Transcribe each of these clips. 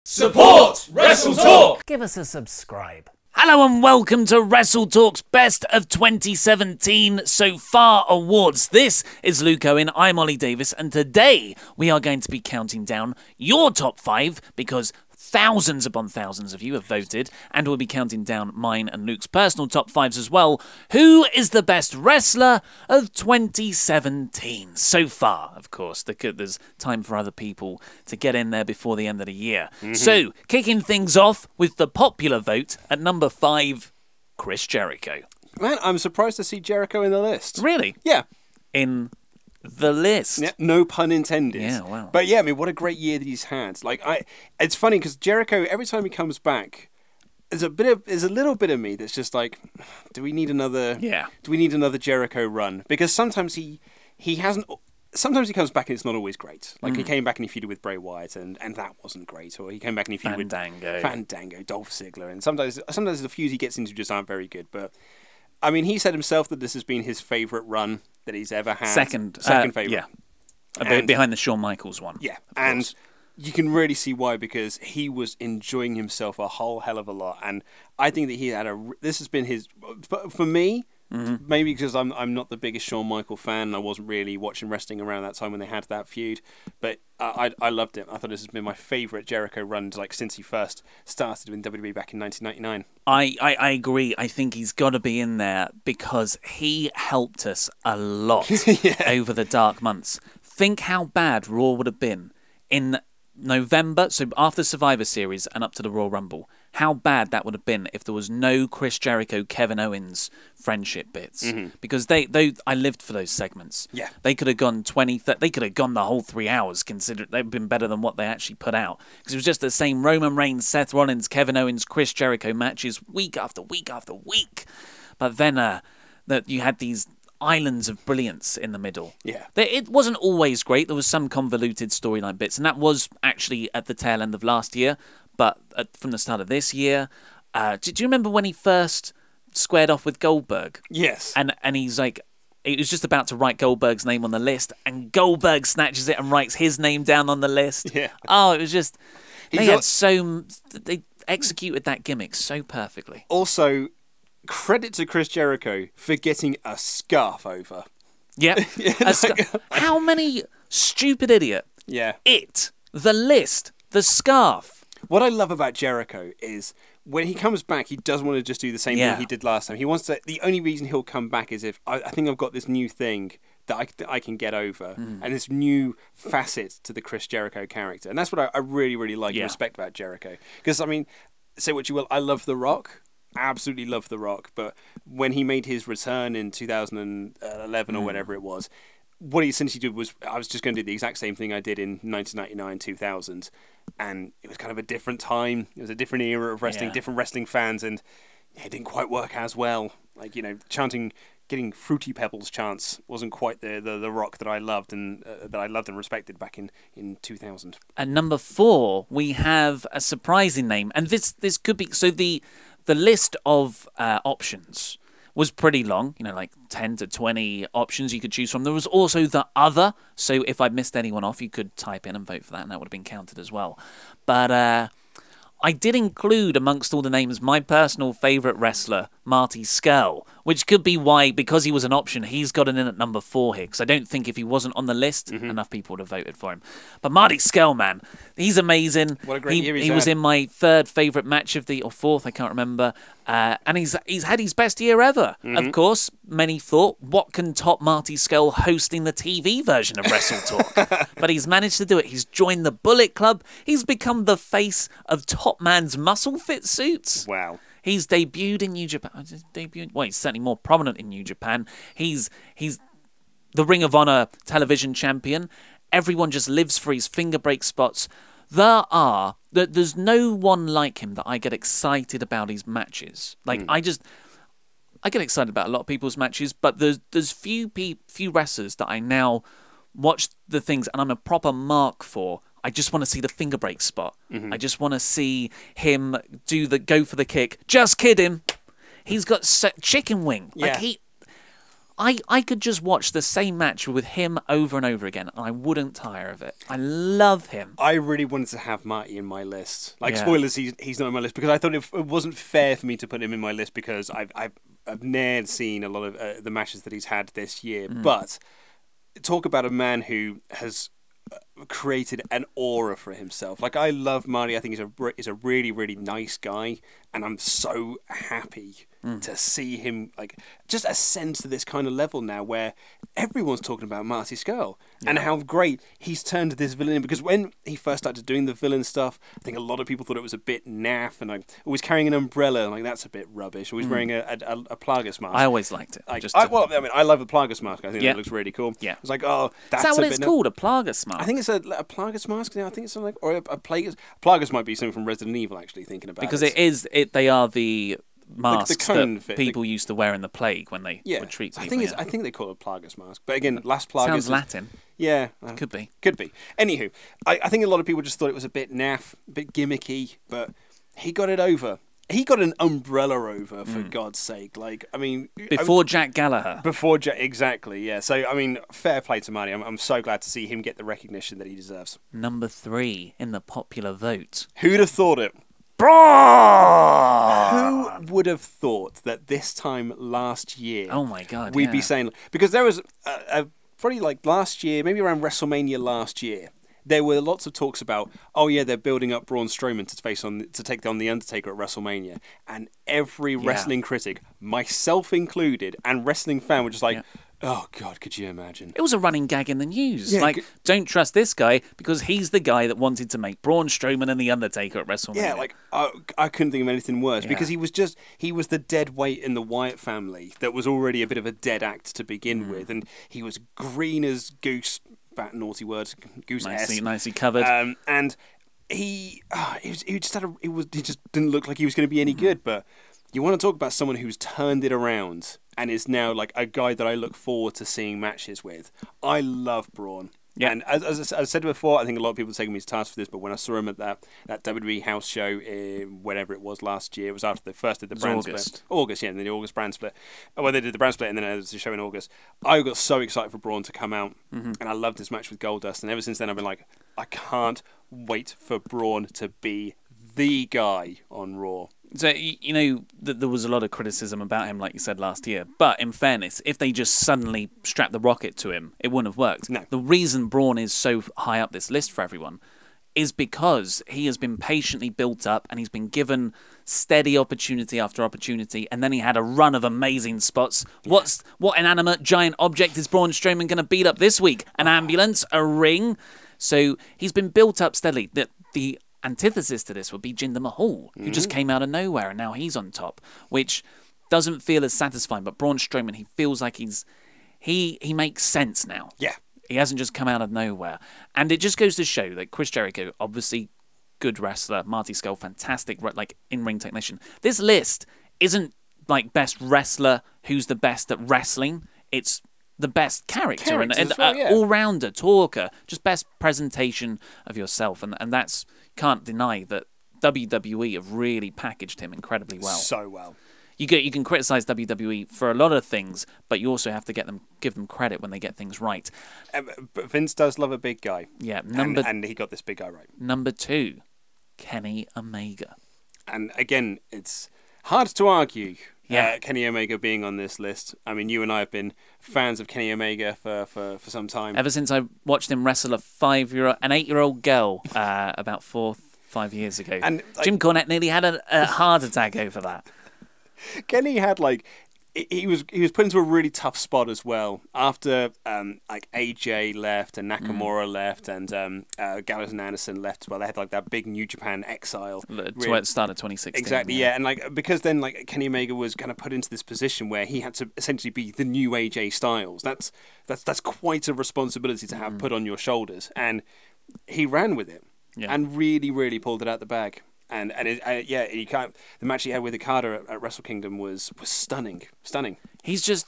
Support WrestleTalk! Give us a subscribe. Hello and welcome to WrestleTalk's Best of 2017 So Far Awards. This is Luke Owen, I'm Ollie Davis, and today we are going to be counting down your top 5 because thousands upon thousands of you have voted, and we'll be counting down mine and Luke's personal top 5s as well. Who is the best wrestler of 2017 so far? Of course, there's time for other people to get in there before the end of the year. So, kicking things off with the popular vote at number 5, Chris Jericho. Man, I'm surprised to see Jericho in the list. Really? Yeah. In the list. Yeah, no pun intended. Yeah, wow. But yeah, I mean, what a great year that he's had. It's funny because Jericho, every time he comes back, there's a little bit of me that's just like, do we need another? Yeah. Do we need another Jericho run? Because sometimes he hasn't. Sometimes he comes back and it's not always great. Like he came back and he feuded with Bray Wyatt and that wasn't great. Or he came back and he feuded with Fandango, Dolph Ziggler, and sometimes the feuds he gets into just aren't very good. But I mean, he said himself that this has been his favourite run that he's ever had. Second favourite. Yeah. A bit behind the Shawn Michaels one. Yeah, and you can really see why, because he was enjoying himself a whole hell of a lot. And I think that this has been his, for me, maybe because I'm not the biggest Shawn Michael fan, and I wasn't really watching wrestling around that time when they had that feud, but I loved it. I thought this has been my favourite Jericho run since he first started in WWE back in 1999. I agree. I think he's got to be in there because he helped us a lot over the dark months. Think how bad Raw would have been in November, so after Survivor Series and up to the Royal Rumble. How bad that would have been if there was no Chris Jericho, Kevin Owens friendship bits. Because I lived for those segments. Yeah. They could have gone they could have gone the whole 3 hours, considering they've been better than what they actually put out. Because it was just the same Roman Reigns, Seth Rollins, Kevin Owens, Chris Jericho matches week after week after week. But then that you had these islands of brilliance in the middle. Yeah. It wasn't always great. There was some convoluted storyline bits, and that was actually at the tail end of last year. But from the start of this year, do you remember when he first squared off with Goldberg? Yes. And he's like, he was just about to write Goldberg's name on the list, and Goldberg snatches it and writes his name down on the list. Yeah. Oh, it was just they executed that gimmick so perfectly. Also, credit to Chris Jericho for getting a scarf over. Yeah. How many stupid idiot? Yeah. The list, the scarf. What I love about Jericho is when he comes back, he doesn't want to just do the same thing he did last time. He wants to. The only reason he'll come back is if I think I've got this new thing that I can get over, and this new facet to the Chris Jericho character, and that's what I really, really like and respect about Jericho. Because I mean, say what you will, I love The Rock. Absolutely love The Rock, but when he made his return in 2011 or whatever it was, what he essentially did was, I was just going to do the exact same thing I did in 1999, 2000, and it was kind of a different time. It was a different era of wrestling, different wrestling fans, and it didn't quite work as well. Like, you know, getting Fruity Pebbles chants wasn't quite the Rock that I loved and respected back in 2000. At number 4, we have a surprising name, and this could be so the list of options was pretty long, you know, like 10 to 20 options you could choose from. There was also the other, so if I missed anyone off, you could type in and vote for that, and that would have been counted as well. But I did include amongst all the names my personal favourite wrestler, Marty Scurll, which could be why, because he was an option, he's got it in at number 4 here, because I don't think if he wasn't on the list, enough people would have voted for him. But Marty Scurll, man, he's amazing. What a great year he was in my 3rd favourite match of or 4th, I can't remember, and he's had his best year ever. Of course, many thought, what can top Marty Scurll hosting the TV version of WrestleTalk? But he's managed to do it. He's joined the Bullet Club. He's become the face of Top Man's muscle fit suits. Wow. He's debuted in New Japan. Well, he's certainly more prominent in New Japan. He's the Ring of Honor television champion. Everyone just lives for his finger break spots. There's no one like him that I get excited about his matches. Like I get excited about a lot of people's matches, but there's few wrestlers that I now watch the things and I'm a proper mark for. I just want to see the finger break spot. I just want to see him go for the kick. Just kidding. He's got chicken wing. Yeah. Like I could just watch the same match with him over and over again, and I wouldn't tire of it. I love him. I really wanted to have Marty in my list. Like, spoilers, he's not in my list because I thought it wasn't fair for me to put him in my list because I've never seen a lot of the matches that he's had this year. But talk about a man who has created an aura for himself. Like, I love Marty. I think he's a really, really nice guy, and I'm so happy to see him like just ascend to this kind of level now where everyone's talking about Marty Scurll and how great he's turned this villain. Because when he first started doing the villain stuff, I think a lot of people thought it was a bit naff, and always carrying an umbrella, like that's a bit rubbish. Always wearing a Plagas mask. I always liked it. I love the Plagas mask. I think it looks really cool. Yeah. It's like, oh, that's is that what it's called? A Plagas mask? I think it's a Plagas mask. I think it's something like, or a Plagas. Plagas might be something from Resident Evil. Actually, thinking about because it they are the masks that fit, people used to wear in the plague when they would treat people. I think they call it a Plagas mask. But again, last Plagas sounds Latin. Yeah. Could be. Anywho, I think a lot of people just thought it was a bit naff, a bit gimmicky, but he got it over. He got an umbrella over, for God's sake. Like, I mean... Before Jack Gallagher. Exactly, yeah. So, I mean, fair play to Marty. I'm so glad to see him get the recognition that he deserves. Number 3 in the popular vote. Who'd have thought it? Braun! Who would have thought that this time last year... Oh, my God, we'd be saying... Because there was probably like last year, maybe around WrestleMania last year, there were lots of talks about, oh yeah, they're building up Braun Strowman to take on The Undertaker at WrestleMania. And every wrestling critic, myself included, and wrestling fan were just like... Oh, God, could you imagine? It was a running gag in the news. Yeah, like, don't trust this guy because he's the guy that wanted to make Braun Strowman and The Undertaker at WrestleMania. Yeah, like, I couldn't think of anything worse because he was the dead weight in the Wyatt family that was already a bit of a dead act to begin with. And he was green as goose, bad naughty word, goose nicely covered. And he just didn't look like he was going to be any good, but... You want to talk about someone who's turned it around and is now like a guy that I look forward to seeing matches with. I love Braun. Yeah. And as I said before, I think a lot of people are taking me to task for this, but when I saw him at that WWE house show, whenever it was last year, it was after they first did the brand split. August, yeah, and then the August brand split. Well, they did the brand split and then there was the show in August. I got so excited for Braun to come out, and I loved this match with Goldust, and ever since then I've been like, I can't wait for Braun to be the guy on Raw. So, you know, there was a lot of criticism about him, like you said, last year. But in fairness, if they just suddenly strapped the rocket to him, it wouldn't have worked. No. The reason Braun is so high up this list for everyone is because he has been patiently built up and he's been given steady opportunity after opportunity, and then he had a run of amazing spots. What inanimate giant object is Braun Strowman going to beat up this week? An ambulance? A ring? So he's been built up steadily. The antithesis to this would be Jinder Mahal, who just came out of nowhere and now he's on top, which doesn't feel as satisfying. But Braun Strowman, he feels like he makes sense now. Yeah. He hasn't just come out of nowhere. And it just goes to show that Chris Jericho, obviously good wrestler, Marty Scurll, fantastic like in-ring technician. This list isn't like best wrestler who's the best at wrestling. It's the best character and all-rounder, talker, just best presentation of yourself. And that's, can't deny that WWE have really packaged him incredibly well. So well. You can criticize WWE for a lot of things, but you also have to give them credit when they get things right. But Vince does love a big guy. Yeah, and he got this big guy right. Number 2, Kenny Omega. And again, it's hard to argue. Kenny Omega being on this list. I mean, you and I have been fans of Kenny Omega for some time. Ever since I watched him wrestle an 8-year-old girl about 4-5 years ago. And Jim Cornette nearly had a heart attack over that. Kenny had he was put into a really tough spot as well after AJ left and Nakamura left and Gallows and Anderson left as well. They had that big New Japan exile at the start of 2016. Exactly, yeah. And because then Kenny Omega was kind of put into this position where he had to essentially be the new AJ Styles. That's quite a responsibility to have put on your shoulders, and he ran with it and really, really pulled it out the bag. And you can't. The match he had with Okada at Wrestle Kingdom was stunning. He's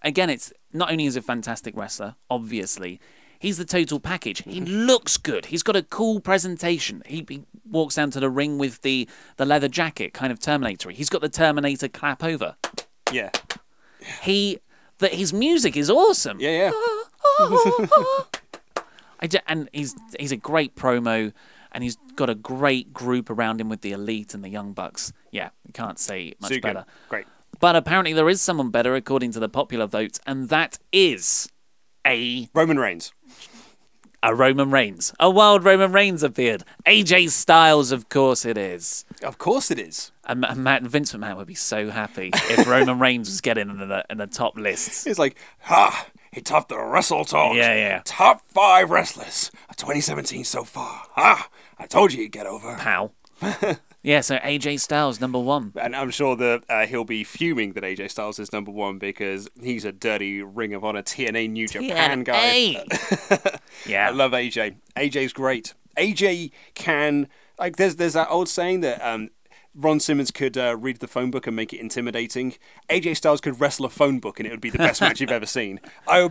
again. It's not only is a fantastic wrestler, obviously, he's the total package. He looks good. He's got a cool presentation. He walks down to the ring with the leather jacket, kind of Terminator-y. He's got the Terminator clap over. Yeah. He that his music is awesome. Yeah. And he's a great promo, and he's got a great group around him with the Elite and the Young Bucks. Yeah, we can't say much better. Great. But apparently there is someone better according to the popular vote, and that is Roman Reigns. A Roman Reigns. A wild Roman Reigns appeared. AJ Styles, of course it is. Of course it is. And Vince McMahon would be so happy if Roman Reigns was getting in the top lists. It's like, he topped the WrestleTalk. Yeah. Top 5 wrestlers of 2017 so far. I told you he'd get over. Pal. Yeah, so AJ Styles, number 1. And I'm sure that he'll be fuming that AJ Styles is number 1 because he's a dirty Ring of Honor TNA New Japan guy. Yeah. I love AJ. AJ's great. AJ can... Like, there's that old saying that Ron Simmons could read the phone book and make it intimidating. AJ Styles could wrestle a phone book and it would be the best match you've ever seen. It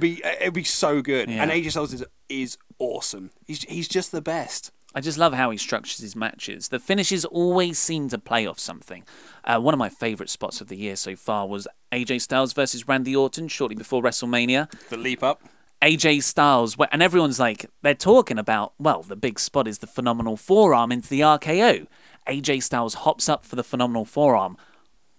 would be so good. Yeah. And AJ Styles is awesome. He's just the best. I just love how he structures his matches. The finishes always seem to play off something. One of my favourite spots of the year so far was AJ Styles versus Randy Orton shortly before WrestleMania. The leap up. AJ Styles, and everyone's like, they're talking about, well, the big spot is the phenomenal forearm into the RKO. AJ Styles hops up for the phenomenal forearm.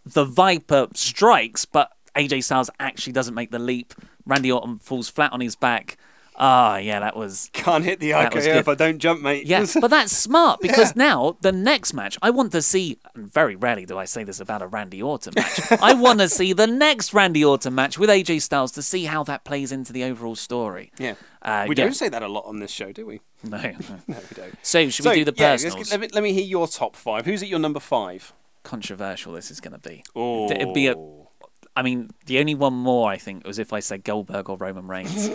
The Viper strikes, but AJ Styles actually doesn't make the leap. Randy Orton falls flat on his back. Yeah, that was... Can't hit the RKO if I don't jump, mate. Yeah, but that's smart, because now, the next match, I want to see... And very rarely do I say this about a Randy Orton match. I want to see the next Randy Orton match with AJ Styles to see how that plays into the overall story. Yeah. We don't say that a lot on this show, do we? No. No, we don't. So, should we do the personals? Let me hear your top 5. Who's at your number 5? Controversial this is going to be. Oh. It'd be I mean, the only one more, I think, was if I said Goldberg or Roman Reigns.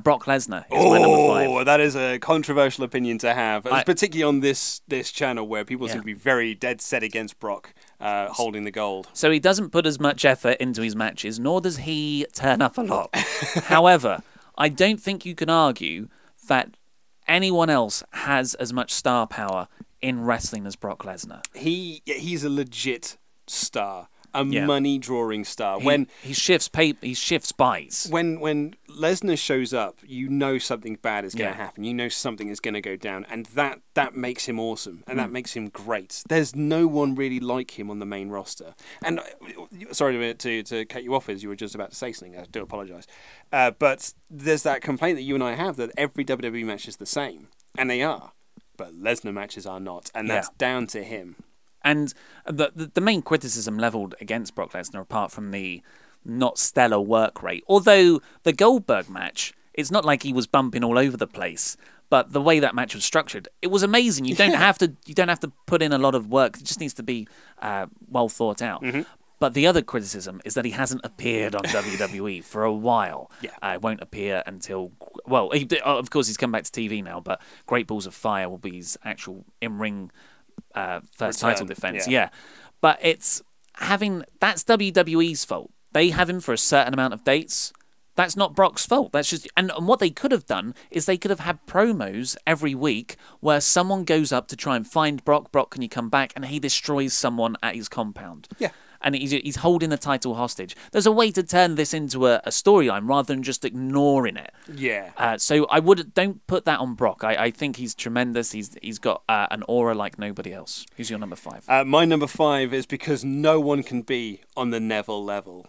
Brock Lesnar is my number 5. Oh, that is a controversial opinion to have, particularly on this channel where people seem to be very dead set against Brock holding the gold. So he doesn't put as much effort into his matches, nor does he turn up a lot. However, I don't think you can argue that anyone else has as much star power in wrestling as Brock Lesnar. He's a legit star. Money drawing star. He shifts buys. When Lesnar shows up, you know something bad is going to happen. You know something is going to go down, and that makes him awesome, and that makes him great. There's no one really like him on the main roster. And sorry to cut you off as you were just about to say something. I do apologise, but there's that complaint that you and I have that every WWE match is the same, and they are, but Lesnar matches are not, and that's down to him. And the main criticism levelled against Brock Lesnar, apart from the not stellar work rate, although the Goldberg match, it's not like he was bumping all over the place, but the way that match was structured, it was amazing. You don't have to put in a lot of work. It just needs to be well thought out. Mm-hmm. But the other criticism is that he hasn't appeared on WWE for a while. Yeah. Won't appear until... Well, of course, he's come back to TV now, but Great Balls of Fire will be his actual in-ring... first title defense, but that's WWE's fault. They have him for a certain amount of dates. That's not Brock's fault. That's just and what they could have done is they could have had promos every week where someone goes up to try and find Brock. Brock, can you come back? And he destroys someone at his compound. Yeah. And he's holding the title hostage. There's a way to turn this into a storyline rather than just ignoring it. Yeah. So don't put that on Brock. I think he's tremendous. He's got an aura like nobody else. Who's your number 5? My number 5 is because no one can be on the Neville level.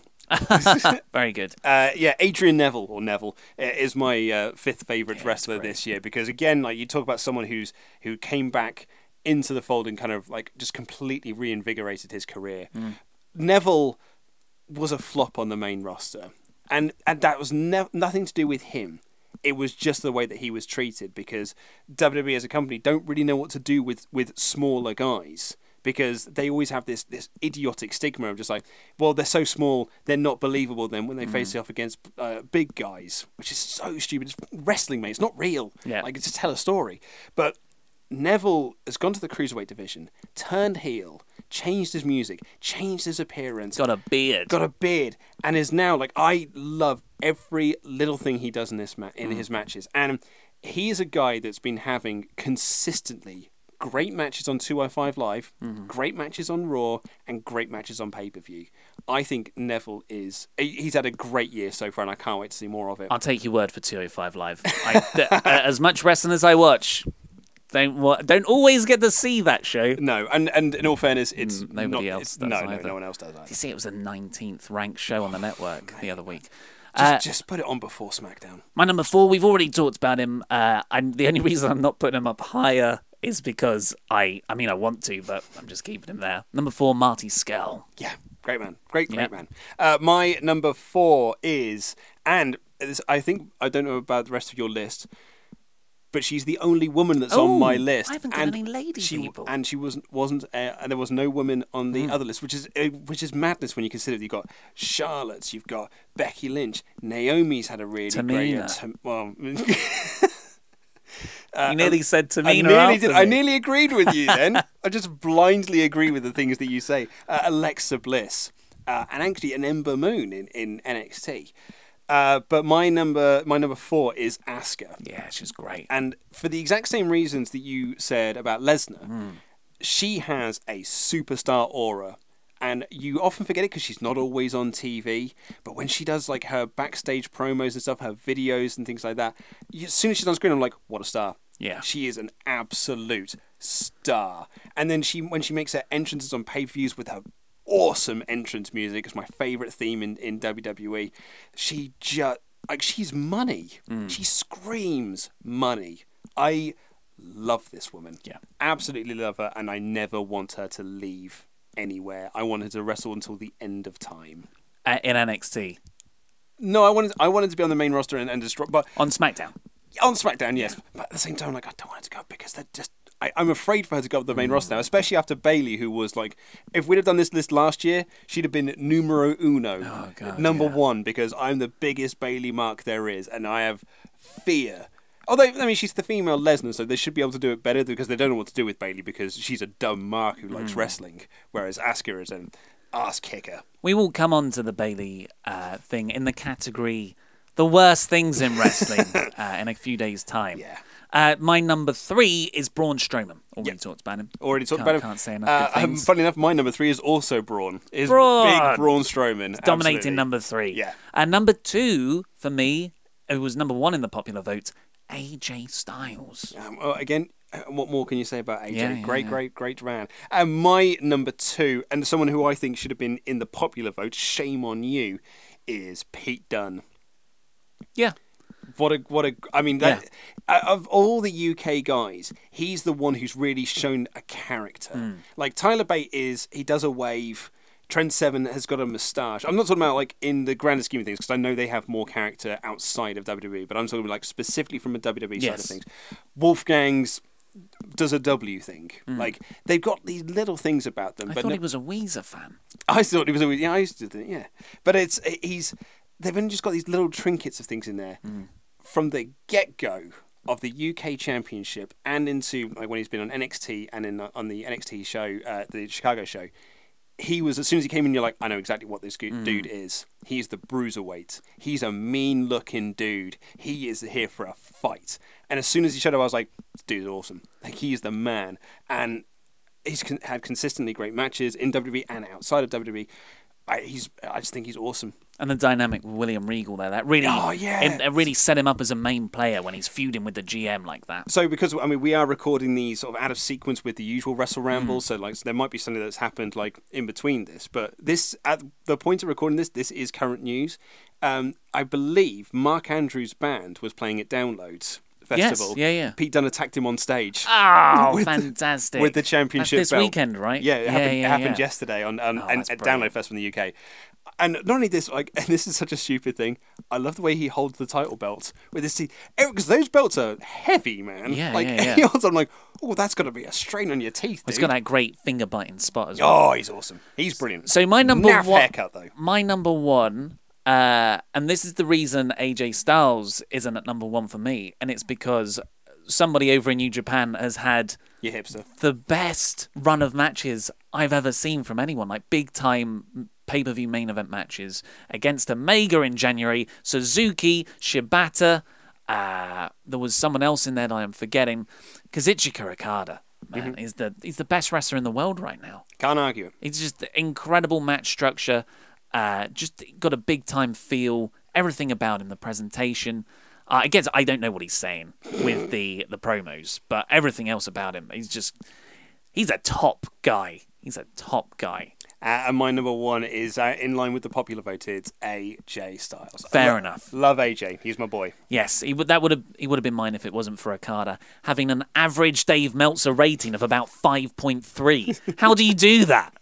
Very good. Adrian Neville, or Neville, is my 5th favourite wrestler this year because, again, like you talk about someone who came back into the fold and kind of like just completely reinvigorated his career. Neville was a flop on the main roster, and that was nothing to do with him. It was just the way that he was treated because WWE as a company don't really know what to do with smaller guys because they always have this idiotic stigma of just like, well, they're so small, they're not believable then when they face off against big guys, which is so stupid. It's wrestling, mate. It's not real. Yeah. Like, it's to tell a story. But Neville has gone to the Cruiserweight division, turned heel, changed his music, changed his appearance. Got a beard. And is now, like, I love every little thing he does in his matches. And he is a guy that's been having consistently great matches on 205 Live, great matches on Raw, and great matches on pay-per-view. I think Neville he's had a great year so far, and I can't wait to see more of it. I'll take your word for 205 Live. As much wrestling as I watch, don't always get to see that show. No, and in all fairness, it's nobody else does. No, no one else does that. You see, it was the 19th ranked show on the network the other week. Just put it on before SmackDown. My number 4, we've already talked about him. The only reason I'm not putting him up higher is because I want to, but I'm just keeping him there. Number 4, Marty Scurll. Yeah, great man. Great man. My number 4 is, and I don't know about the rest of your list, but she's the only woman that's on my list. I haven't got any lady people. And she wasn't, and there was no woman on the other list, which is madness when you consider you've got Charlotte's, you've got Becky Lynch, Naomi's had a really great. You nearly said Tamina. I nearly agreed with you. Then I just blindly agree with the things that you say. Alexa Bliss, and actually an Ember Moon in NXT. But my number 4 is Asuka. Yeah, she's great. And for the exact same reasons that you said about Lesnar, she has a superstar aura. And you often forget it because she's not always on TV. But when she does like her backstage promos and stuff, her videos and things like that, as soon as she's on screen, I'm like, what a star. Yeah. She is an absolute star. And then when she makes her entrances on pay-per-views with her awesome entrance music, it's my favourite theme in WWE. She's money. She screams money. I love this woman. Yeah. Absolutely love her, and I never want her to leave anywhere. I want her to wrestle until the end of time. In NXT? No, I wanted to be on the main roster and destroy, but on SmackDown. On SmackDown, yes. But at the same time, like, I don't want her to go because they're just. I'm afraid for her to go up the main roster now, especially after Bayley, who was like, if we'd have done this list last year, she'd have been numero uno, number 1, because I'm the biggest Bayley mark there is, and I have fear. Although, I mean, she's the female Lesnar, so they should be able to do it better because they don't know what to do with Bayley because she's a dumb mark who likes wrestling, whereas Asuka is an ass kicker. We will come on to the Bayley thing in the category the worst things in wrestling in a few days' time. Yeah. My number 3 is Braun Strowman. Already talked about him. Can't say enough good things. Funny enough, my number 3 is also Braun. Big Braun Strowman. Dominating number 3. Yeah. And number 2, for me, who was number 1 in the popular vote, AJ Styles. Again, what more can you say about AJ? Great man. And my number 2, and someone who I think should have been in the popular vote, shame on you, is Pete Dunne. Yeah. Of all the UK guys, he's the one who's really shown a character. Like Tyler Bate he does a wave. Trent Seven has got a moustache. I'm not talking about like in the grander scheme of things because I know they have more character outside of WWE, but I'm talking like specifically from a WWE side of things. Wolfgang's does a W thing. Like they've got these little things about them. I thought he was a Weezer fan. I thought he was a Weezer. Yeah, I used to think, yeah. But they've only just got these little trinkets of things in there from the get-go of the UK Championship and into like when he's been on NXT and on the NXT show, the Chicago show. He was, as soon as he came in, you're like, I know exactly what this dude is. He's the bruiserweight. He's a mean-looking dude. He is here for a fight. And as soon as he showed up, I was like, this dude's awesome. Like, he is the man. And he's had consistently great matches in WWE and outside of WWE. I just think he's awesome. And the dynamic with William Regal there, that really, it really set him up as a main player when he's feuding with the GM like that. So because, I mean, we are recording these sort of out of sequence with the usual Wrestle Ramble, so like there might be something that's happened like in between this, but this, at the point of recording this is current news. I believe Mark Andrews' band was playing at Downloads Festival. Yes, yeah. Pete Dunne attacked him on stage. Oh, fantastic. With the championship That's this belt. weekend, right? Yeah, it happened yesterday at Download Fest in the UK. And not only this, like, and this is such a stupid thing, I love the way he holds the title belt with his teeth. Because those belts are heavy, man. He holds on like, oh, that's got to be a strain on your teeth, dude. He's got that great finger-biting spot as well. Oh, he's awesome. He's brilliant. So my number Naff one... haircut, though. My number 1... and this is the reason AJ Styles isn't at number 1 for me, and it's because somebody over in New Japan has had the best run of matches I've ever seen from anyone, like big-time pay-per-view main event matches against Omega in January, Suzuki, Shibata, there was someone else in there that I'm forgetting, Kazuchika Okada. man. He's the best wrestler in the world right now. Can't argue. It's just incredible match structure. Just got a big time feel. Everything about him, the presentation. Again, I don't know what he's saying with the promos, but everything else about him, he's a top guy. He's a top guy. And my number one is in line with the popular vote. It's AJ Styles. Fair enough. Love AJ. He's my boy. Yes, he would have been mine if it wasn't for Okada having an average Dave Meltzer rating of about 5.3. How do you do that?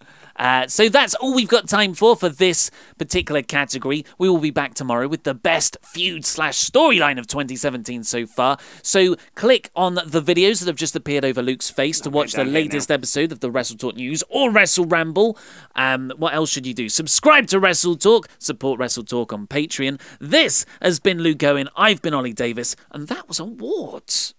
So that's all we've got time for this particular category. We will be back tomorrow with the best feud/storyline of 2017 so far. So click on the videos that have just appeared over Luke's face to watch the latest episode of the WrestleTalk News or Wrestle Ramble. What else should you do? Subscribe to WrestleTalk, support WrestleTalk on Patreon. This has been Luke Owen, I've been Ollie Davis, and that was awards.